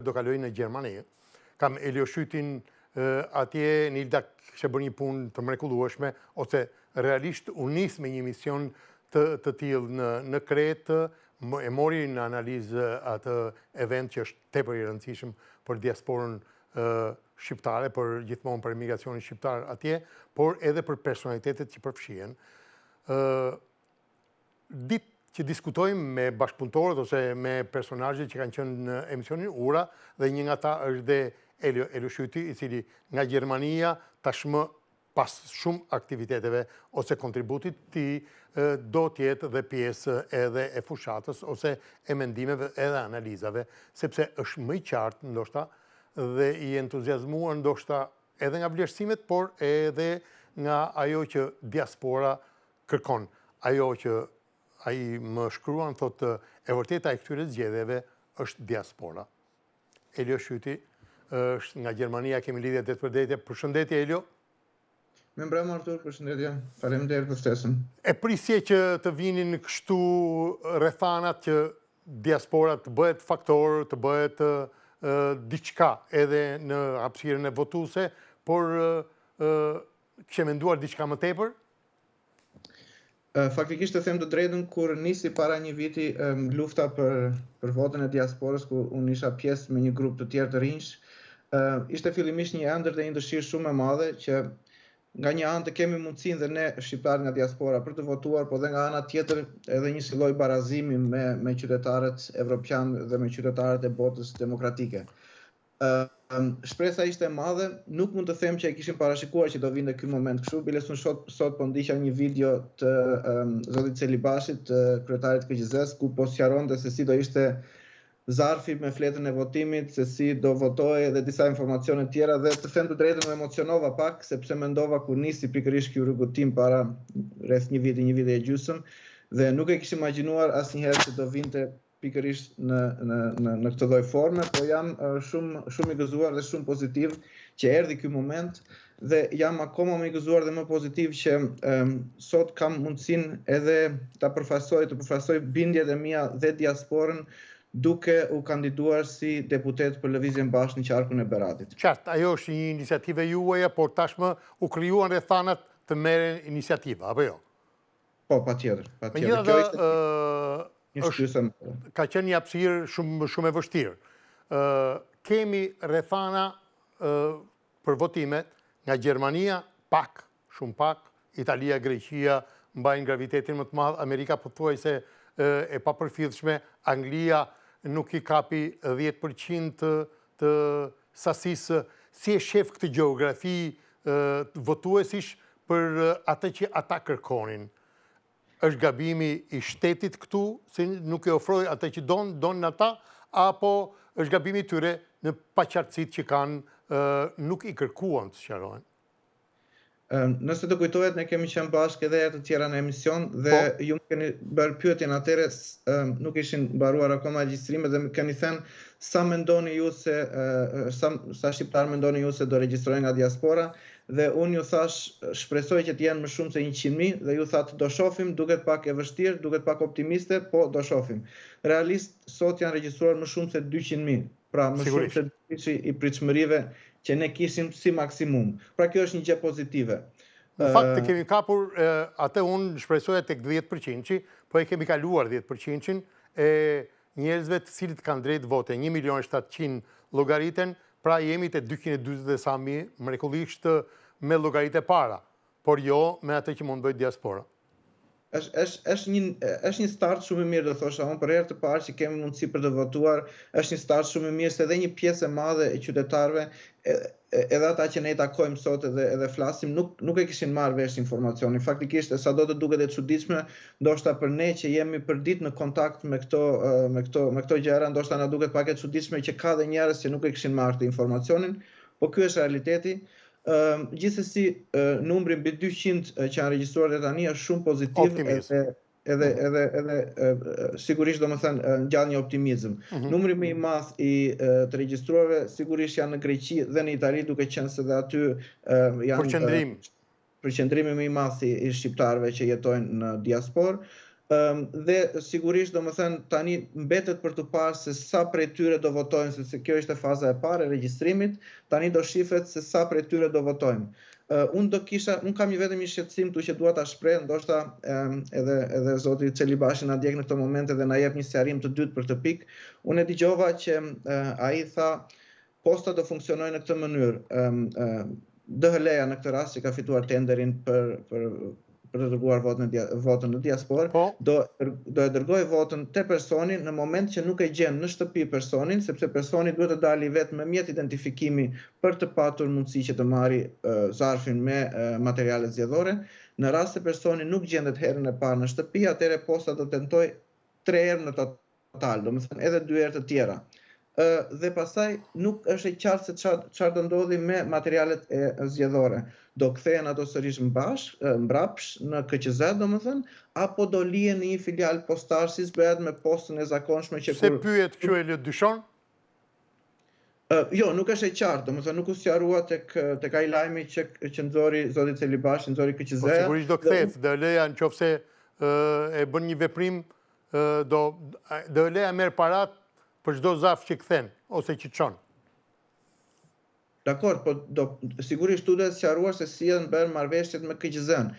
do kaloj në Gjermani. Kam Elio Shytin atje, Nilda kështë bërë një punë të mrekullueshme, ose realisht unis me një mision të tillë në Kretë, e mori në analizë atë event që është tepër i rëndësishëm për diasporën shqiptare, për gjithmonë për emigracionin shqiptar atje, por edhe për personalitetet që përfshihen. Ditë që diskutojmë me bashkëpunëtorët ose me personazhet që kanë qenë në emisionin Ura, dhe një nga ta është dhe Elio Shyti, i cili nga Gjermania tashmë pas shumë aktiviteteve ose kontributit ti do tjetë dhe pjesë edhe e fushatës ose e mendimeve edhe analizave, sepse është më i qartë ndoshta dhe i entuziazmuar ndoshta edhe nga vlerësimet, por edhe nga ajo që diaspora kërkon. Ajo që ai më shkruan, thotë, e vërteta e këtyre zgjedhjeve është diaspora. Elio Shyti është nga Gjermania, kemi lidhje dhe të përdetje. Përshëndetje, Elio. Me mbrëmë, Artur, përshëndetje. Faleminderit për ftesën. E prisje që të vinin kështu rrethanat që diaspora të bëhet faktor, të bëhet diçka edhe në hapësirën e votuese, por kishe menduar diçka më tepër? Faktikisht të them të drejtën, kur nisi para një viti lufta për votën e diasporës, ku unë isha pjesë me një grup të tjerë të rinj, ishte fillimisht një ëndër dhe një dëshirë shumë e madhe që nga një anë të kemi mundësinë dhe ne shqiptarë nga diaspora për të votuar, po dhe nga ana tjetër edhe një lloj barazimi me qytetarët evropianë dhe me qytetarët e botës demokratike. Shpresa ishte e madhe, nuk mund të them që e kishim parashikuar që do vinte ky moment kështu, biles unë sot po ndiqja një video të zotit Celibashit, kryetarit KQZ-s, ku po sqaronte se si do ishte zarfi me fletën e votimit, se si do votojë dhe disa informacione tjera, dhe të them të drejtën më emocionova pak, sepse mendova kur nisi pikërisht ky rrugëtim para rreth një viti e gjysmë, dhe nuk e kishim imagjinuar asnjëherë se do vinte pikërisht në këtë lloj forme, po jam shumë i gëzuar dhe shumë pozitiv që erdhi ky moment, dhe jam akoma më i gëzuar dhe më pozitiv që sot kam mundësinë edhe të përfaqësoj bindjet e mia dhe diasporën, duke u kandiduar si deputet për Lëvizjen Bashkë në qarkun e Beratit. Qartë, ajo është një iniciativë juaja, por tashmë u krijuan rrethanat të merren iniciativa, apo jo? Po, patjetër. Ka qenë një hapësirë shumë e vështirë. Kemi rrethana për votimet nga Gjermania, pak, shumë pak, Italia, Greqia mbajnë gravitetin më të madh, Amerika pothuajse e papërfillshme, Anglia nuk i kapi 10% të sasisë. Si e shef këtë gjeografi votuesish për atë që ata kërkonin? Është gabimi i shtetit këtu, se nuk e ofroj atë që donë ata, apo është gabimi tyre në paqartësitë që kanë, nuk i kërkuan të sqarohen? Nëse të kujtohet, ne kemi qenë bashkë edhe herë të tjera në emision, dhe ju më keni bërë pyetjen atëherë, nuk ishin mbaruar akoma regjistrimet, dhe më keni thënë sa mendoni ju se sa shqiptar mendoni ju se do regjistrohen nga diaspora, dhe unë ju thash, shpresoj që të jenë më shumë se 100.000, dhe ju thatë do shohim, duket pak e vështirë, duket pak optimiste, po do shohim. Realisht sot janë regjistruar më shumë se 200.000, pra më shumë se i pritshmërive që ne kishim si maksimum. Pra kjo është një gjë pozitive. Në fakt të kemi kapur, atë unë shpresoja tek 10%, po e kemi kaluar 10% e njerëzve të cilët kanë drejt vote, 1.700.000 llogariten, pra jemi te 240.000 mrekullisht me llogaritë para, por jo me atë që mund bëjë diaspora. Është një start shumë i mirë, do thosha unë, për herë të parë që kemi mundësi për të votuar, është një start shumë i mirë, se edhe një pjesë e madhe e qytetarëve, edhe ata që ne i takojmë sot edhe flasim, nuk e kishin marrë vesh informacionin. Faktikisht, sado të duket e çuditshme, ndoshta për ne që jemi përdit në kontakt me këto gjëra, ndoshta na duket pak e çuditshme që ka dhe njerëz që nuk e kishin marrë të informacionin, po ky është realiteti. Gjithsesi, numri mbi 200 që janë regjistruar deri tani është shumë pozitiv, edhe sigurisht domethënë ngjall një optimizëm. Numri më i madh i të regjistruarve sigurisht janë në Greqi dhe në Itali, duke qenë se dhe aty janë përqendrimi më i madh i shqiptarëve që jetojnë në diasporë. Dhe sigurisht tani mbetet për të parë se sa prej tyre do votojnë, sepse kjo ishte faza e parë e regjistrimit, tani do shifet se sa prej tyre do votojnë. Unë kam vetëm një shqetësim këtu që dua ta shpreh, ndoshta edhe zoti Çelibashi na djeg në këtë moment dhe na jep një sqarim të dytë për këtë pikë. Unë e dëgjova që ai tha posta do funksionojnë në këtë mënyrë. DHL-ja në këtë rast që ka fituar tenderin për të dërguar votën në diasporë, do e dërgoj votën te personi në moment që nuk e gjen në shtëpi personin, sepse personi duhet të dali vetë me mjet identifikimi për të patur mundësi që të marrë zarfin me materiale zgjedhore. Në rast se personi nuk gjendet herën e parë në shtëpi, atëherë posta do tentoj 3 herë në total, domethënë edhe 2 herë të tjera. Dhe pastaj nuk është e qartë se çfarë do ndodhi me materialet e zgjedhore. Do kthehen ato sërish mbrapsh në KQZ, domethënë, apo do lihen në një filial postar si bëhet me postën e zakonshme që Se pyet kjo e dyshon? Jo, nuk është e qartë, domethënë nuk u sqarua tek ai lajmi që nxori zoti Çelibashi, nxori KQZ. Po sigurisht do kthehet, DHL-ja nëse e bën një veprim, DHL-ja merr parat për çdo zarf që kthen ose që çon. Dakor, po sigurisht tu duhet sqaruar se si janë bërë marrëveshjet me KQZ-n.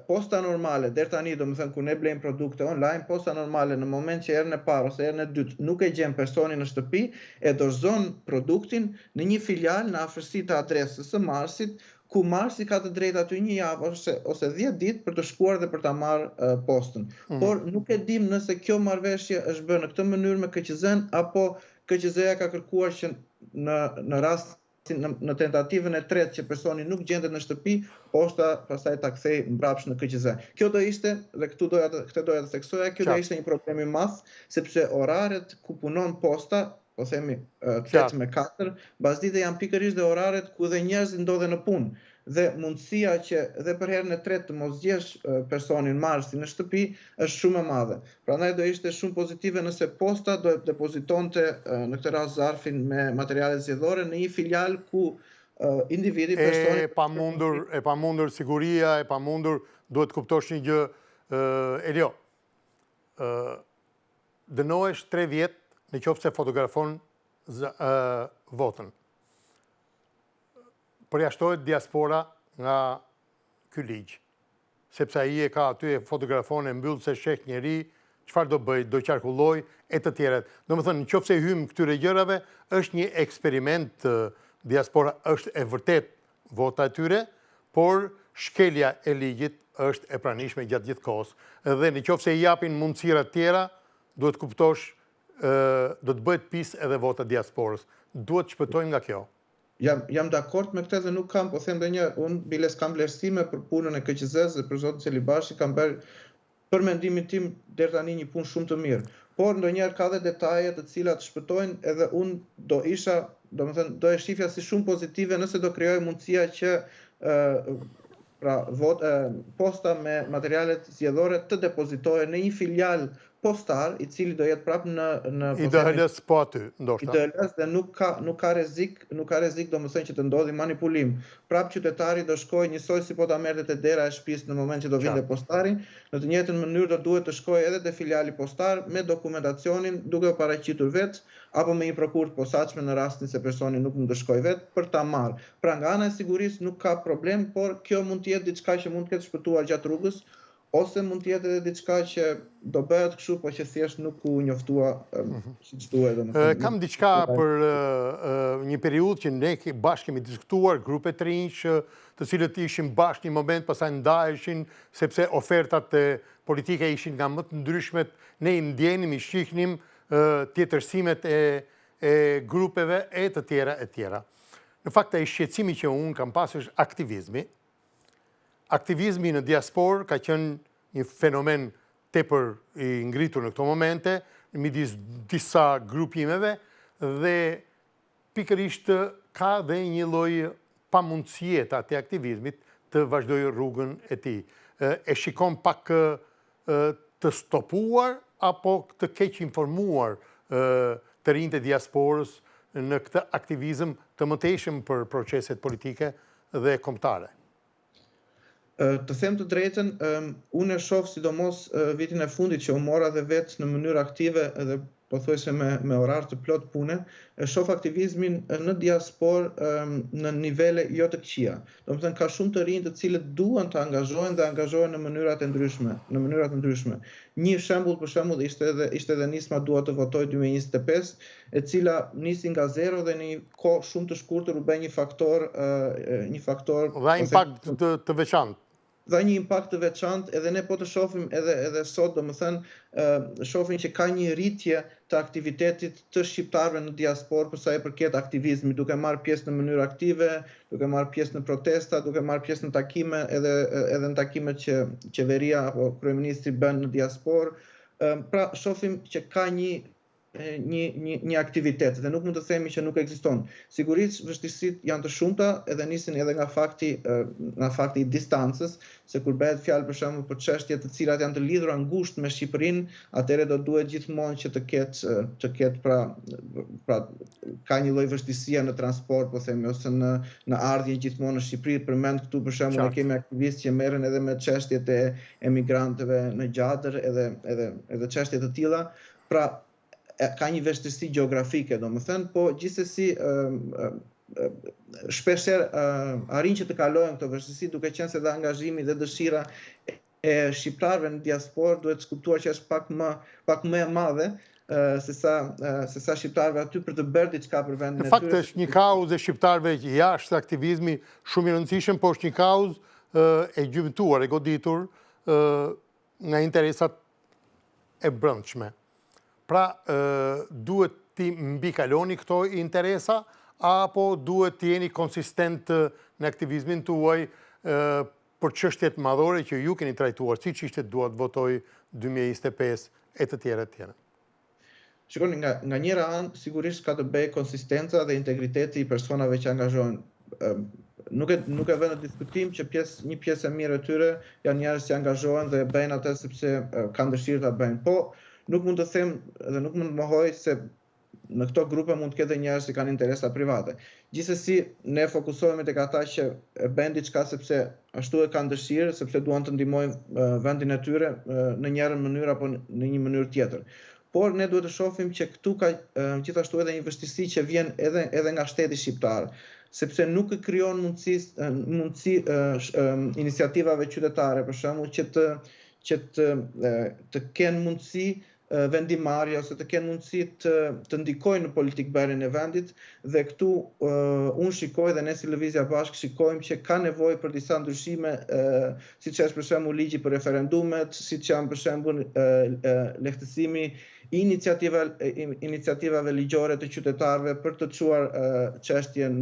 Posta normale, deri tani domethënë kur ne blejmë produkte online, posta normale në moment që herën e parë ose herën e dytë nuk e gjen personin në shtëpi, e dorëzon produktin në një filial në afërsi të adresës së marrësit, ku marrësi ka të drejtë aty një javë ose 10 ditë për të shkuar dhe për ta marrë postën. Por nuk e dim nëse kjo marrëveshje është bërë në këtë mënyrë me KQZ-n apo KQZ-ja ka kërkuar që në rast në tentativën e tretë që personi nuk gjendet në shtëpi, posta pastaj ta kthej mbrapsht në KQZ. Kjo do ishte, dhe këtë doja të theksoja, kjo do ishte një problem i madh, sepse oraret ku punon posta, po themi 8-4, bazditë janë pikërisht dhe oraret ku dhe njerëzit ndodhen në punë. Dhe mundësia që dhe për herën e tretë të mos gjesh personin marrësi në shtëpi është shumë e madhe. Prandaj do ishte shumë pozitive nëse posta do depozitonte në këtë rast zarfin me materiale zgjedhore në një filial ku individi, personi... E pamundur siguria, e pamundur duhet kuptosh një gjë, Elio, dënohesh 3 vjet në qoftë se fotografon votën. Përjashtohet diaspora nga ky ligj, sepse ai e ka aty e fotografon e mbyll se sheh njeri, çfarë do bëj, do qarkulloj e të tjerat. Domethënë, nëse hym këtyre gjërave, është një eksperiment diaspora, është e vërtet vota e tyre, por shkelja e ligjit është e pranishme gjatë gjithë kohës. Dhe nëse i japin mundësira të tjera, duhet kuptosh, do të bëhet pjesë edhe vota diasporës. Duhet të shpëtojmë nga kjo. Jam dakord me këtë dhe nuk kam, po them ndonjëherë, unë biles kam vlerësime për punën e KQZ-s dhe për zotin Çelibashi kam bërë për mendimin tim deri tani një punë shumë të mirë. Por ndonjëherë ka dhe detaje të cilat shpëtojnë edhe unë do e shifja si shumë pozitive nëse do krijoj mundësia që posta me materialet zgjedhore të depozitohen në një filial postar, i cili do jetë prapë në I DHL-s po aty, ndoshta. I DHL-s dhe nuk ka rrezik, domethënë që të ndodhi manipulim. Prapë qytetari do shkojë njësoj si po ta merrte te dera e shtëpisë në moment që do vinte postari, në të njëjtën mënyrë do duhet të shkojë edhe te filiali postar me dokumentacionin duke u paraqitur vetë apo me një prokurë të posaçme në rastin se personi nuk mund të shkojë vetë për ta marrë. Pra nga ana e sigurisë nuk ka problem, por kjo mund të jetë diçka që mund të ketë shpëtuar gjatë rrugës, ose mund të jetë edhe diçka që do bëhet kështu, po që thjesht nuk u njoftua siç duhet. Kam diçka për një periudhë që ne bashkë kemi diskutuar, grupe të rinj të cilët ishin bashkë një moment, pastaj ndaheshin sepse ofertat politike ishin nga më të ndryshmet, ne i ndjenim, i shihnim tjetërsimet e grupeve e të tjera e tjera. Në fakt ai shqetësimi që unë kam pasur është aktivizmi. Aktivizmi në diasporë ka qenë një fenomen tepër i ngritur në këto momente, midis disa grupimeve, dhe pikërisht ka dhe një lloj pamundësie të atij aktivizmit të vazhdojë rrugën e tij. E shikon pak të stopuar apo të keq informuar të rinjtë e diasporës në këtë aktivizëm të mëtejshëm për proceset politike dhe kombëtare. Të them të drejtën, unë e shoh sidomos vitin e fundit që u mora dhe vetë në mënyrë aktive edhe pothuajse me orar të plot pune, e shoh aktivizmin në diasporë në nivele jo të këqija. Domethënë ka shumë të rinj të cilët duan të angazhohen dhe angazhohen në mënyra të ndryshme. Një shembull për shembull ishte edhe nisma Dua të votoj 2025, e cila nisi nga zero dhe në një kohë shumë të shkurtër u bë një faktor Dha impakt të veçantë. Dha një impakt të veçantë, edhe ne po të shohim edhe sot, domethënë shohim që ka një rritje të aktivitetit të shqiptarëve në diasporë për sa i përket aktivizmit, duke marrë pjesë në mënyrë aktive, duke marrë pjesë në protesta, duke marrë pjesë në takime, edhe në takimet që qeveria apo kryeministri bën në diasporë. Pra shohim që ka një aktivitet dhe nuk mund të themi që nuk ekziston. Sigurisht vështirësitë janë të shumta edhe nisin edhe nga fakti i distancës, se kur bëhet fjalë për shembull për çështje të cilat janë të lidhura ngushtë me Shqipërinë, atëherë do duhet gjithmonë që të ketë pra ka një lloj vështirësie në transport, po themi, ose në ardhje gjithmonë në Shqipëri. Përmend këtu për shembull ne kemi aktivistë që merren edhe me çështjet e emigrantëve në gjatër edhe çështje të tilla. Pra ka një vështirësi gjeografike, domethënë, po gjithsesi shpeshherë arrin që të kalojnë këto vështirësi, duke qenë se dhe angazhimi dhe dëshira e shqiptarëve në diasporë duhet kuptuar që është pak më e madhe se sa shqiptarëve aty për të bërë diçka për vendin e tyre. Në fakt është një kauzë e shqiptarëve jashtë aktivizmi shumë i rëndësishëm, por është një kauzë e gjymtuar, e goditur nga interesat e brendshme. Pra, duhet ti mbikaloni këto interesa, apo duhet të jeni konsistent në aktivizmin tuaj për çështjet madhore që ju keni trajtuar, siç ishte Dua të votoj 2025 e të tjera. Shikoni, nga njëra anë, sigurisht ka të bëjë konsistenca dhe integriteti i personave që angazhohen. Nuk e vë në diskutim që një pjesë e mirë e tyre janë njerëz që angazhohen dhe bëjnë atë sepse kanë dëshirë ta bëjnë. Po, nuk mund të them dhe nuk mund të mohoj se në këto grupe mund të ketë njerëz që kanë interesa private. Gjithsesi, ne fokusohemi tek ata që bëjnë diçka sepse ashtu e kanë dëshirë, sepse duan të ndihmojnë vendin e tyre në një mënyrë apo në një mënyrë tjetër. Por ne duhet të shohim që këtu ka gjithashtu edhe një vështirësi që vjen edhe nga shteti shqiptar, sepse nuk e krijon mundësi iniciativave qytetare, për shembull, që të kenë mundësi vendimarrje ose të kenë mundësi të ndikojnë në politikbërjen e vendit, dhe këtu unë shikoj dhe ne si Lëvizja Bashkë shikojmë që ka nevojë për disa ndryshime, siç është për shembull ligji për referendumet, siç janë për shembull lehtësimi i iniciativave ligjore të qytetarëve për të çuar çështjen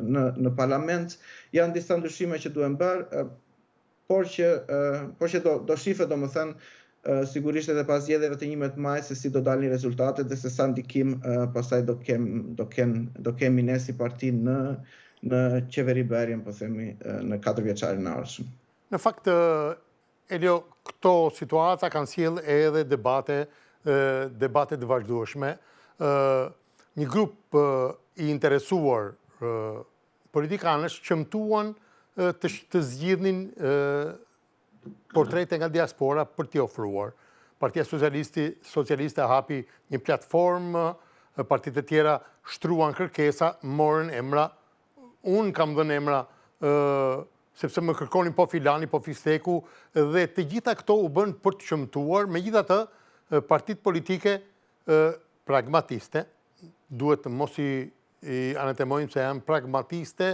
në parlament. Janë disa ndryshime që duhen bërë, por që do shihet domethënë sigurisht edhe pas zgjedhjeve të 11 maj se si do dalin rezultatet dhe se sa ndikim pastaj do kemi ne si parti në qeveribërjen, po themi, në 4 vjeçarin e ardhshëm. Në fakt, Elio, këto situata kanë sjellë edhe debate të vazhdueshme. Një grup i interesuar politikanësh qëmtuan të zgjidhnin portrete nga diaspora për t'i ofruar. Partia Socialiste hapi një platformë, partitë e tjera shtruan kërkesa, morën emra. Unë kam dhënë emra sepse më kërkonin po filani, po fisteku, dhe të gjitha këto u bën për të qëmtuar. Megjithatë, partitë politike pragmatiste, duhet të mos i anetemojmë se janë pragmatiste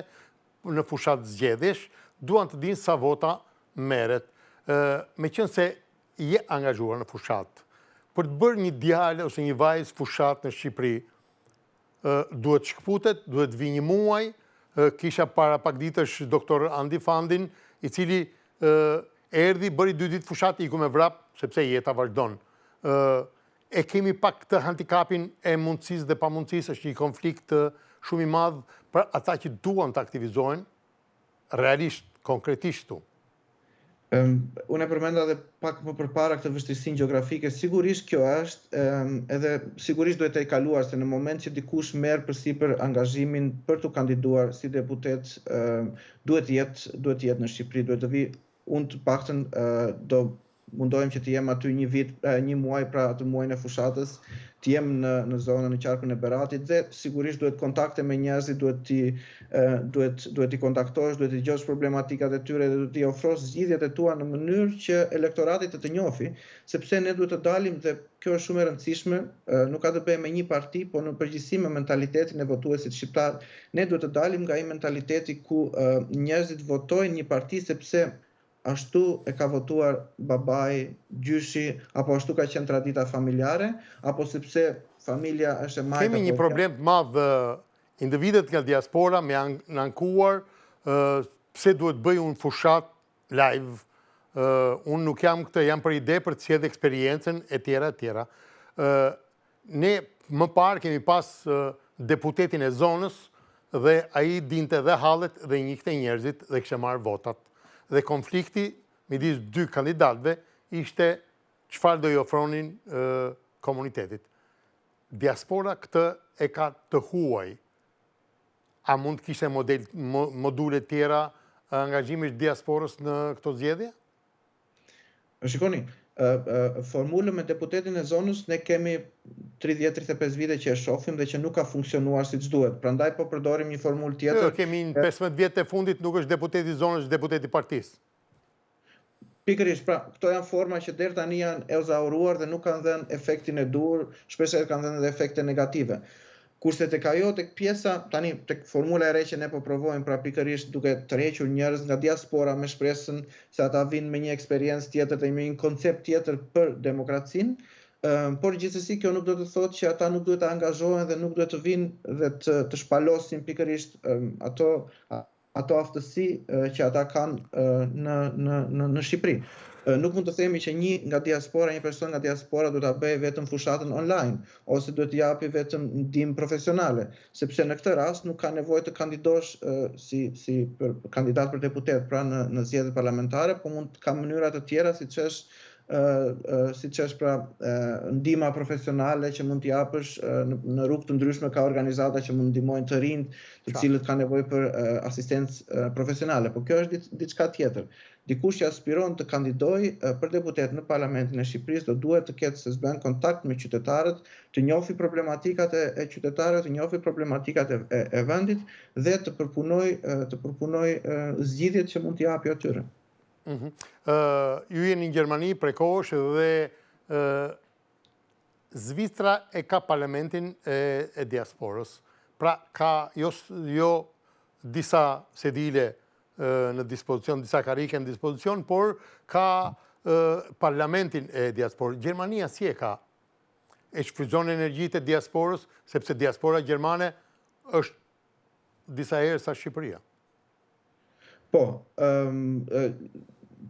në fushat zgjedhjesh, duan të dinë sa vota merret. Me qenë se je angazhuar në fushat, për të bërë një djalë ose një vajzë fushat në Shqipëri, duhet shkputet, duhet vi një muaj. Kisha para pak ditësh doktor Andi Fandin, i cili erdhi, bëri 2 ditë fushat, iku me vrap, sepse jeta vazhdon. E kemi pak të handikapin e mundësisë dhe pamundësisë, është një konflikt shumë i madh për ata që duan të aktivizohen realisht, konkretisht tu. Unë e përmenda edhe pak më përpara këtë vështirësinë gjeografike, sigurisht kjo është edhe sigurisht duhet të kaluar se në moment që dikush merr përsipër angazhimin për të kandiduar si deputet, duhet të jetë në Shqipëri, duhet të vi, unë të paktën do mundohem që të jem aty një muaj, pra atë muajin e fushatës, të jem në zonën në qarkun e Beratit dhe sigurisht duhet kontakte me njerëzit, duhet t'i kontaktosh, duhet t'i dëgjosh problematikat e tyre dhe duhet t'i ofrosh zgjidhjet e tua në mënyrë që elektorati të njohë, sepse ne duhet të dalim dhe kjo është shumë e rëndësishme, nuk ka të bëjë me një parti, por në përgjithësi me mentalitetin e votuesit shqiptar. Ne duhet të dalim nga ai mentaliteti ku njerëzit votojnë një parti sepse ashtu e ka votuar babai, gjyshi, apo ashtu ka qenë tradita familjare, apo sepse familja është e majtë. Kemi një problem të madh individët nga diaspora me ankuar pse duhet bëj unë fushat live. Unë nuk jam jam për ide për të sjellë eksperiencën e tjera. Ne më parë kemi pas deputetin e zonës dhe ai dinte dhe hallet dhe njihte njerëzit dhe kishte marrë votat. Dhe konflikti midis dy kandidatëve ishte çfarë do i ofronin komunitetit. Diaspora këtë e ka të huaj. A mund të kishte module tjera angazhimisht diasporës në këto zgjedhje? Shikoni, formulën me deputetin e zonës ne kemi 30-35 vite që e shohim dhe që nuk ka funksionuar siç duhet. Prandaj po përdorim një formulë tjetër. Kemi 15 vjet e fundit nuk është deputeti i zonës, është deputeti i partisë. Pikërisht, pra, këto janë forma që deri tani janë ezauruar dhe nuk kanë dhënë efektin e duhur, shpesh kanë dhënë edhe efekte negative. Kurse tek ajo, tek pjesa, tani tek formula e re që ne po provojmë, pra pikërisht duke tërhequr njerëz nga diaspora me shpresën se ata vinë me një eksperiencë tjetër dhe me një koncept tjetër për demokracinë, por gjithsesi kjo nuk do të thotë që ata nuk duhet të angazhohen dhe nuk duhet të vinë dhe të shpalosin pikërisht ato aftësi që ata kanë në Shqipëri. Nuk mund të themi që një person nga diaspora do ta bëjë vetëm fushatën online ose duhet të japi vetëm ndihmë profesionale, sepse në këtë rast nuk ka nevojë të kandidosh si kandidat për deputet pra në zgjedhjet parlamentare, por mund ka mënyra të tjera siç është pra ndihma profesionale që mund t'i japësh në rrugë të ndryshme, ka organizata që mund ndihmojnë të rinjt, të cilët kanë nevojë për asistencë profesionale, por kjo është diçka tjetër. Dikush që aspiron të kandidojë për deputet në Parlamentin e Shqipërisë do duhet të ketë s'bën kontakt me qytetarët, të njohë problematikat e qytetarëve, të njohë problematikat e vendit dhe të përpunoj zgjidhjet që mund t'i japë atyre. Ju jeni në Gjermani prej kohësh dhe Zvicra e ka parlamentin e diasporës. Pra ka jo disa sedile në dispozicion, disa karike në dispozicion, por ka parlamentin e diasporës. Gjermania si e ka? E shfrytëzon energjitë e diasporës, sepse diaspora gjermane është disa herë sa Shqipëria. Po,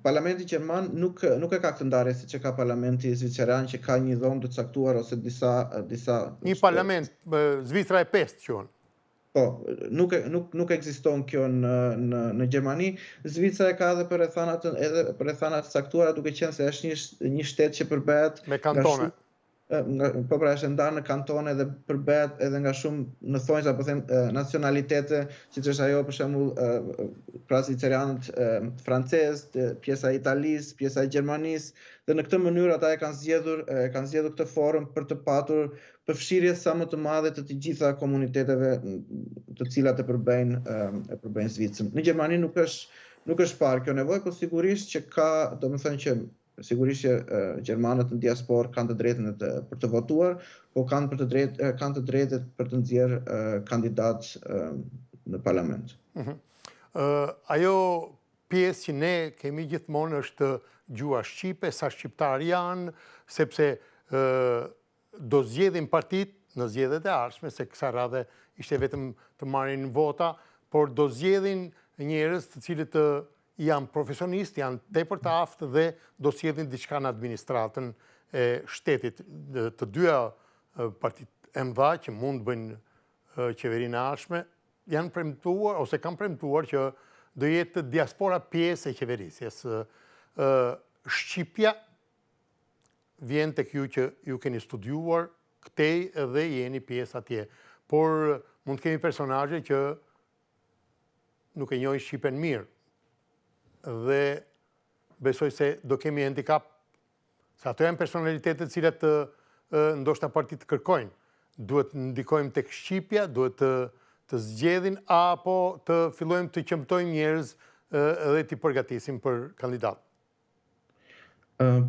Parlamenti gjerman nuk e ka këtë ndarje siç e ka parlamenti zviceran që ka një dhomë të caktuar ose disa një parlament, Zvicra e 5 quhen. Po, nuk ekziston kjo në Gjermani. Zvicra e ka edhe për rrethana të caktuara, duke qenë se është një shtet që përbehet me kantone. Po pra është ndarë në kantone dhe përbehet edhe nga shumë në thonjza apo them nacionalitete, siç është ajo për shembull pra zviceranët francezë, pjesa e Italisë, pjesa e Gjermanisë, dhe në këtë mënyrë ata e kanë zgjedhur këtë forum për të patur përfshirje sa më të madhe të gjitha komuniteteve të cilat e përbëjnë Zvicrën. Në Gjermani nuk është parë kjo nevojë, por sigurisht që ka, domethënë që sigurisht që gjermanët në diasporë kanë të drejtën për të votuar, po kanë të drejtet për të nxjerrë kandidat në parlament. Ajo pjesë që ne kemi gjithmonë është gjuha shqipe, sa shqiptar janë, sepse do zgjedhin partit në zgjedhjet e ardhshme, se kësaj radhe ishte vetëm të marrin vota, por do zgjedhin njerëz të cilët janë profesionistë, janë tepër të aftë dhe do sjellin diçka në administratën e shtetit. Të dyja partit e mëdha që mund bëjnë qeverinë e ardhshme janë premtuar ose kanë premtuar që do jetë diaspora pjesë e qeverisjes. Shqipja vjen tek ju që ju keni studiuar këtej dhe jeni pjesë atje. Por mund të kemi personazhe që nuk e njohin Shqipen mirë. Dhe besoj se do kemi handicap, se ato janë personalitetet cilat ndoshta partitë kërkojnë. Duhet ndikojmë tek shqipja, duhet të zgjedhin apo të fillojmë të qëmtojmë njerëz dhe t'i përgatisim për kandidat.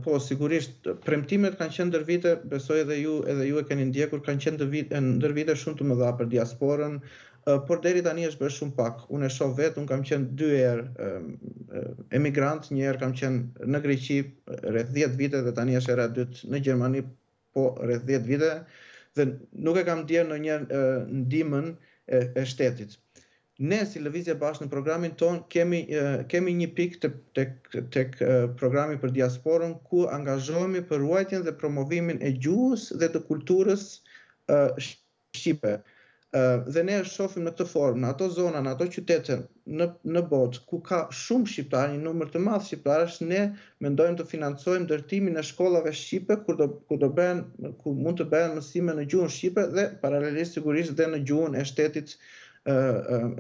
Po, sigurisht, premtimet kanë qenë ndër vite, besoj edhe ju e keni ndjekur, kanë qenë ndër vite shumë të mëdha për diasporën, por deri tani është bërë shumë pak. Unë e shoh vetë, unë kam qenë 2 herë emigrant, një herë kam qenë në Greqi rreth 10 vite dhe tani është era e dytë në Gjermani, po rreth 10 vite, dhe nuk e kam ndjerë ndonjëherë ndihmën e shtetit. Ne si Lëvizje Bashkë në programin ton kemi një pikë tek programi për diasporën ku angazhohemi për ruajtjen dhe promovimin e gjuhës dhe të kulturës shqipe. Dhe ne e shohim në këtë formë, në ato zona, në ato qytete në botë ku ka shumë shqiptarë, një numër të madh shqiptarësh, ne mendojmë të financojmë ndërtimin e shkollave shqipe ku mund të bëhen mësime në gjuhën shqipe dhe paralelisht sigurisht dhe në gjuhën e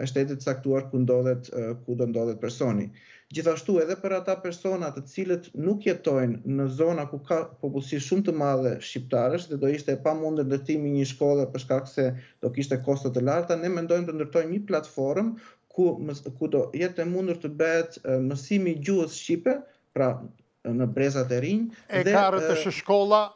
shtetit caktuar ku do ndodhet personi. Gjithashtu edhe për ata persona të cilët nuk jetojnë në zona ku ka popullsi shumë të madhe shqiptarësh dhe do ishte e pamundur ndërtimi një shkolle për shkak se do kishte kosto të larta, ne mendojmë të ndërtojmë një platformë ku do jetë e mundur të bëhet mësimi i gjuhës shqipe, pra në brezat e rinj. Ka rreth shkolla,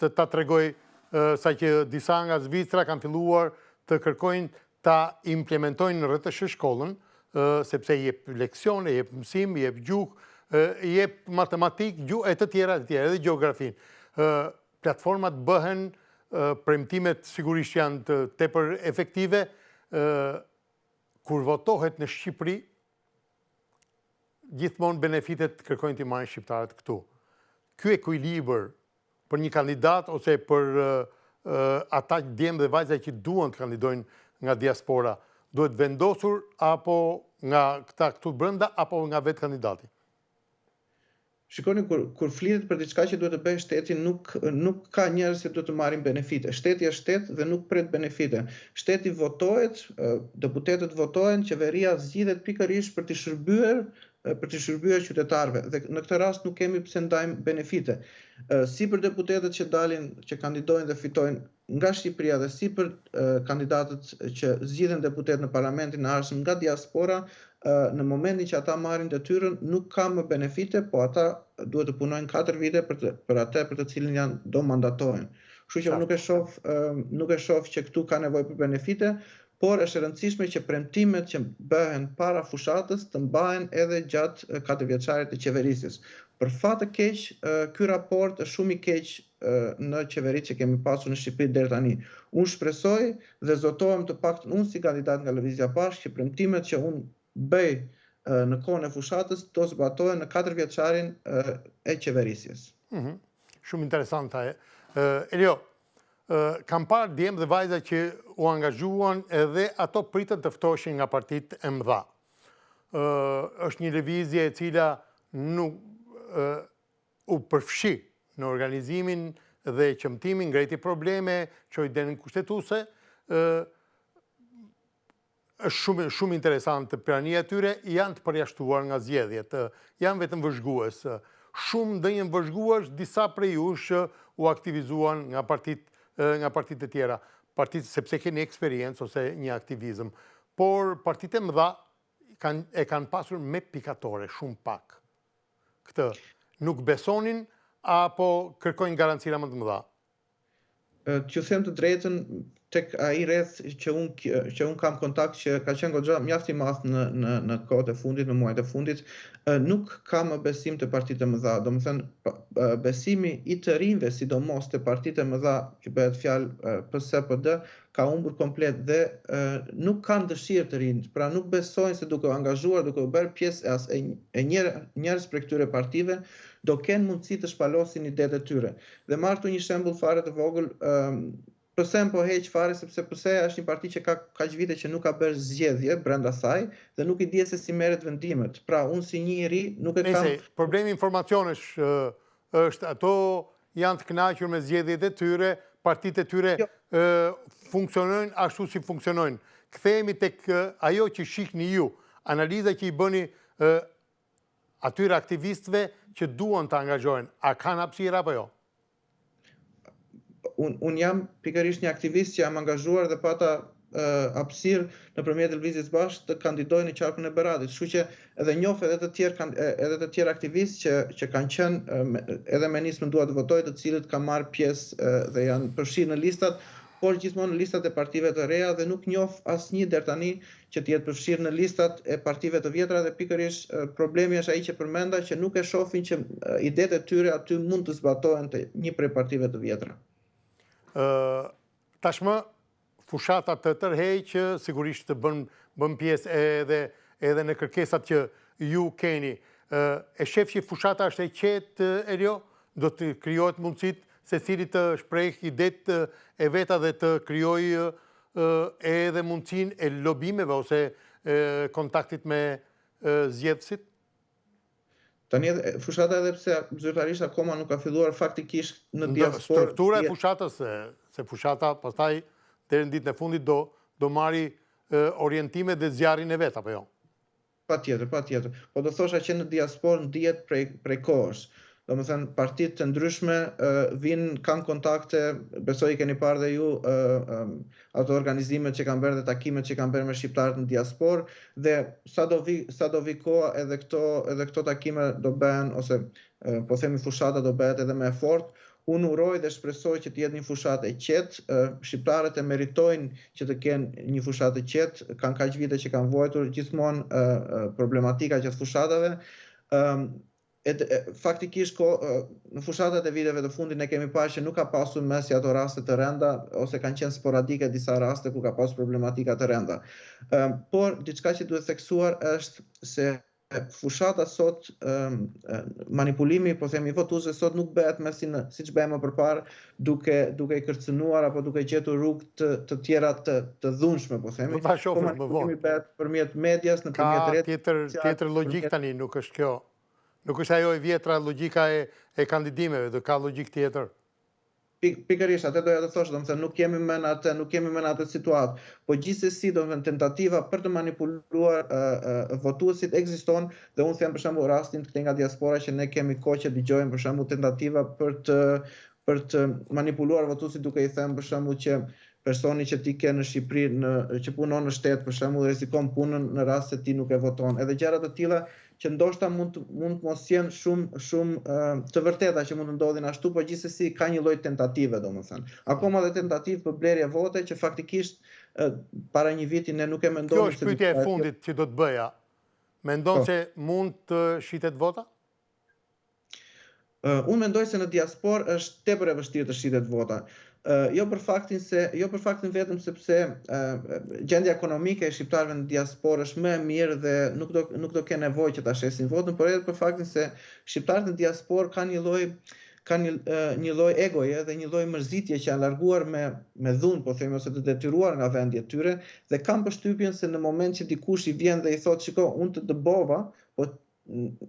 ta tregoj sa që disa nga Zvicra kanë filluar të kërkojnë ta implementojnë në rreth shkollën, sepse jep leksione, jep mësim, jep gjuhë, jep matematik, gjuhë e të tjera, edhe gjeografin. Platformat bëhen, premtimet sigurisht janë të tepër efektive. Kur votohet në Shqipëri, gjithmonë benefitet kërkojnë t'i marrin shqiptarët këtu. Ky ekuilibër për një kandidat ose për ata djemë dhe vajza që duan të kandidojnë nga diaspora, duhet vendosur apo nga këta këtu brenda apo nga vetë kandidati? Shikoni, kur flitet për diçka që duhet të bëjë shteti, nuk ka njerëz që duhet të marrin benefite. Shteti është shtet dhe nuk pret benefite. Shteti votohet, deputetët votohen, qeveria zgjidhet pikërisht për të shërbyer qytetarëve. Dhe në këtë rast nuk kemi pse ndajmë benefite. Si për deputetët që kandidojnë dhe fitojnë nga Shqipëria dhe si për kandidatët që zgjidhen deputet në parlamentin e ardhshëm nga diaspora, në momentin që ata marrin detyrën nuk ka më benefite, po ata duhet të punojnë 4 vite për atë për të cilin janë do mandatohen. Kështu që nuk e shoh që këtu ka nevojë për benefite, por është e rëndësishme që premtimet që bëhen para fushatës të mbahen edhe gjatë 4 vjeçarit të qeverisjes. Për fat të keq, ky raport është shumë i keq në qeveritë që kemi pasur në Shqipëri deri tani. Unë shpresoj dhe zotohem të paktën unë si kandidat nga Lëvizja Bashkë që premtimet që unë bëj në kohën e fushatës do zbatohen në 4 vjeçarin e qeverisjes. Shumë interesante. Elio, kam parë djemë dhe vajza që u angazhuan edhe ato pritën të ftoheshin nga partitë e mëdha. Është një lëvizje e cila nuk u përfshi në organizimin dhe qëmtimin, ngreti probleme, qoj denën kushtetuese, është shumë interesant. Prania e tyre janë të përjashtuar nga zgjedhjet, janë vetëm vëzhgues. Shumë dënjen vëzhgues, disa prej jush u aktivizuan nga partitë e tjera, sepse keni eksperiencë ose një aktivizëm. Por partitë e mëdha e kanë pasur me pikatore, shumë pak. Këtë nuk besonin apo kërkojnë garancira më të mëdha? Që them të drejtën, tek ai rreth që unë kam kontakt që ka qenë goxha mjaft i madh në kohët e fundit, në muajt e fundit, nuk ka më besim te partitë e mëdha. Domethënë besimi i të rinjve, sidomos te partitë e mëdha, që bëhet fjalë PSD, ka humbur komplet dhe nuk kanë dëshirë të rinjt. Pra nuk besojnë se duke u angazhuar, duke u bërë pjesë e njerëz prej këtyre partive, do kenë mundësi të shpalosin idetë e tyre. Dhe marr këtu një shembull fare të vogël. Pëse po heq fare sepse PSE është një parti që ka kaq vite që nuk ka bërë zgjedhje brenda saj dhe nuk i dihet se si merret vendimet. Pra, unë si një i ri nuk e kam. Problemi informacionesh është ato janë të kënaqur me zgjedhjet e tyre, partitë e tyre funksionojnë ashtu si funksionojnë. Kthehemi tek ajo që shihni ju, analiza që i bëni atyre aktivistëve që duan të angazhohen. A kanë hapësirë apo jo? Unë jam pikërisht një aktivist që jam angazhuar dhe pata hapësirë nëpërmjet Lëvizjes Bashkë të kandidoj në qarkun e Beradit. Kështu që edhe njoh edhe të tjerë aktivistë që kanë qenë edhe me nismën dua të votoj, të cilët kanë marrë pjesë dhe janë përfshirë në listat, por gjithmonë në listat e partive të reja dhe nuk njoh asnjë deri tani që të jetë përfshirë në listat e partive të vjetra dhe pikërisht problemi është ai që përmenda që nuk e shohin që idetë e tyre aty mund të zbatohen te një prej partive të vjetra. Tashmë fushatat të tërheqë sigurisht bën pjesë edhe në kërkesat që ju keni. E shef që fushata është e qetë, Elio? Do të krijohet mundësit secili të shpreh idetë e veta dhe të krijojë edhe mundësinë e lobimeve ose kontaktit me zgjedhësit? Tani fushata edhe pse zyrtarisht akoma nuk ka filluar faktikisht në diasporë. Struktura e fushatës, se fushata pastaj deri në ditën e fundit do marri orientime dhe zjarrin e vet, apo jo? Patjetër. Po do thosha që në diasporë ndihet prej kohësh. Domethënë partitë të ndryshme vinë, kanë kontakte, besoj i keni parë dhe ju ato organizimet që kanë bërë dhe takimet që kanë bërë me shqiptarët në diasporë dhe sa do vi koha edhe këto takime do bëhen ose po themi fushata do bëhet edhe me fort. Unë uroj dhe shpresoj që të jetë një fushatë e qetë, shqiptarët e meritojnë që të kenë një fushatë e qetë, kanë kaq vite që kanë vojtur gjithmonë problematika që të fushatave. Faktikisht në fushatat e viteve të fundit ne kemi parë që nuk ka pasur mes ato raste të rënda ose kanë qenë sporadike disa raste ku ka pasur problematika të rënda. Por diçka që duhet theksuar është se fushata sot, manipulimi, po themi votuesve sot nuk bëhet me siç bëhem më përpara duke i kërcënuar apo duke gjetur rrugë të tjera të dhunshme, po themi. Po manipulimi bëhet përmjet medias, nëpërmjet rrjeteve. Ka tjetër logjik tani, nuk është kjo. Nuk është ajo e vjetra logjika e kandidimeve, do ka logjik tjetër. Pikërisht, atë doja të thosh, domethënë nuk kemi më në atë situatë, po gjithsesi domethënë tentativa për të manipuluar votuesit ekziston dhe unë them për shembull rastin këtej nga diaspora që ne kemi kohë që dëgjojmë për shembull tentativa për të manipuluar votuesit duke i thënë për shembull që personi që ti ke në Shqipëri që punon në shtet për shembull rrezikon punën në rast se ti nuk e voton. Edhe gjëra të tilla që ndoshta mund mos jenë shumë të vërteta që mund të ndodhin ashtu, por gjithsesi ka një lloj tentative domethënë. Akoma dhe tentativë për blerje vote që faktikisht para një viti ne nuk e mendonim se. Kjo është pyetja e fundit që do të bëja. Mendon se mund të shitet vota? Unë mendoj se në diasporë është tepër e vështirë të shitet vota. Jo për faktin vetëm sepse gjendja ekonomike e shqiptarëve në diasporë është më e mirë dhe nuk do kenë nevojë që ta shesin votën, por edhe për faktin se shqiptarët në diasporë kanë një lloj egoje dhe një lloj mërzitje që janë larguar me dhunë, po themi, ose të detyruar nga vendi e tyre dhe kanë përshtypjen se në moment që dikush i vjen dhe i thotë, shiko, unë të dëbova, po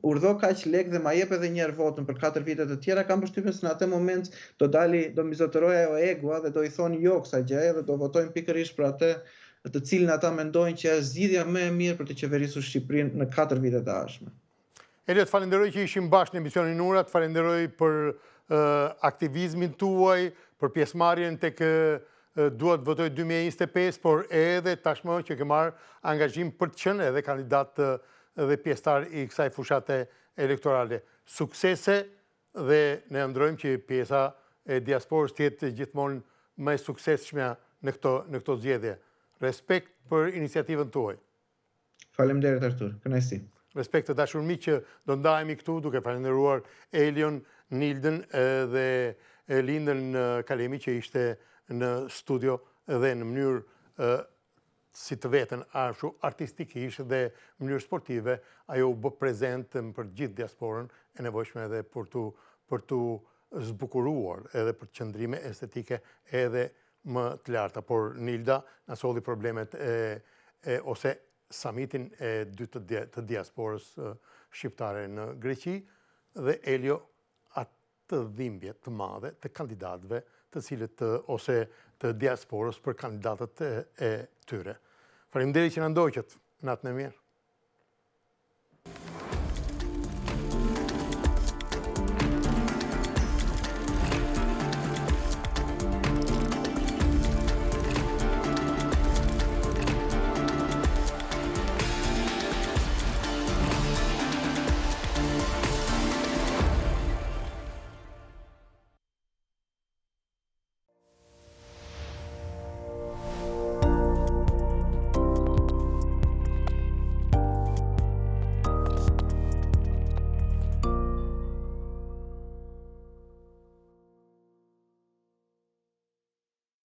urdhë kaq lek dhe ma jep edhe një herë votën për 4 vite të tjera, kam përshtypjen se në atë moment do mizotërojë ajo egua dhe do i thonë jo kësaj gjëje dhe do votojnë pikërisht për atë të cilin ata mendojnë që është zgjidhja më e mirë për të qeverisur Shqipërinë në 4 vite të ardhshme. Elio, të falenderoj që ishim bashkë në emisionin Ura, të falenderoj për aktivizmin tuaj, për pjesëmarrjen tek duhet votoj 2025, por edhe tashmë që ke marrë angazhim për të qenë edhe kandidat dhe pjesëtar i kësaj fushate elektorale. Suksese dhe ne ëndrojmë që pjesa e diasporës të jetë gjithmonë më e suksesshme në këto zgjedhje. Respekt për iniciativën tuaj. Faleminderit Artur, kënaqësi. Respekt të dashur miq që do ndahemi këtu duke falenderuar Elion, Nildën dhe Lindën Kalemi që ishte në studio dhe në mënyrë si të vetën ashtu artistikisht dhe mënyrë sportive, ajo u bë prezent për gjithë diasporën e nevojshme edhe për tu zbukuruar edhe për qëndrime estetike edhe më të larta, por Nilda na solli problemet ose summitin e dytë të diasporës shqiptare në Greqi dhe Elio atë dhimbje të madhe të kandidatëve të cilët ose të diasporës për kandidatët e tyre. Faleminderit që na ndoqët. Natën e mirë.